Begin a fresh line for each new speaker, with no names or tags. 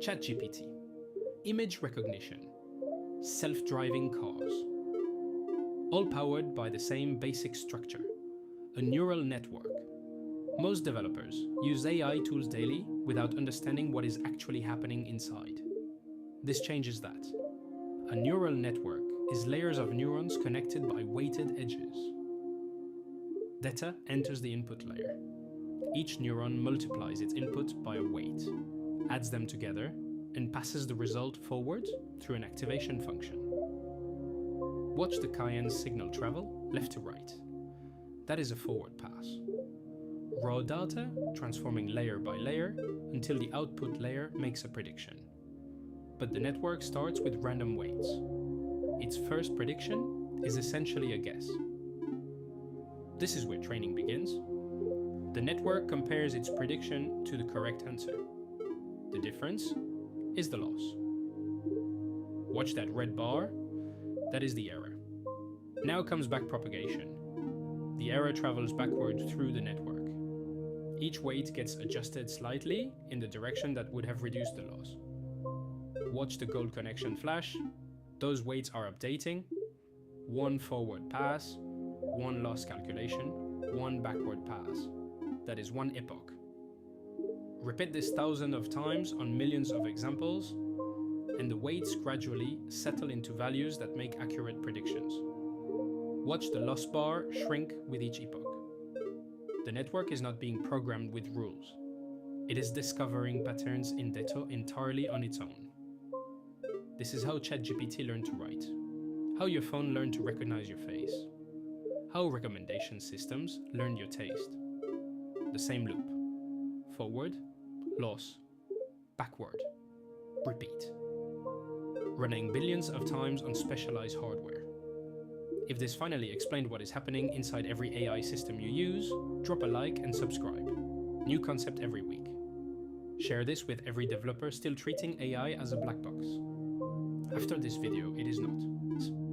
ChatGPT, image recognition, self-driving cars, all powered by the same basic structure, a neural network. Most developers use AI tools daily without understanding what is actually happening inside. This changes that. A neural network is layers of neurons connected by weighted edges. Data enters the input layer. Each neuron multiplies its input by a weight, adds them together, and passes the result forward through an activation function. Watch the Cayenne signal travel left to right. That is a forward pass. Raw data transforming layer by layer until the output layer makes a prediction. But the network starts with random weights. Its first prediction is essentially a guess. This is where training begins. The network compares its prediction to the correct answer. The difference is the loss. Watch that red bar? That is the error. Now comes backpropagation. The error travels backward through the network. Each weight gets adjusted slightly in the direction that would have reduced the loss. Watch the gold connection flash. Those weights are updating. One forward pass, one loss calculation, one backward pass. That is one epoch. Repeat this thousands of times on millions of examples, and the weights gradually settle into values that make accurate predictions. Watch the loss bar shrink with each epoch. The network is not being programmed with rules. It is discovering patterns in data entirely on its own. This is how ChatGPT learned to write, how your phone learned to recognize your face, how recommendation systems learned your taste. The same loop. Forward, loss, backward, repeat. Running billions of times on specialized hardware. If this finally explained what is happening inside every AI system you use, drop a like and subscribe. New concept every week. Share this with every developer still treating AI as a black box. After this video, it is not.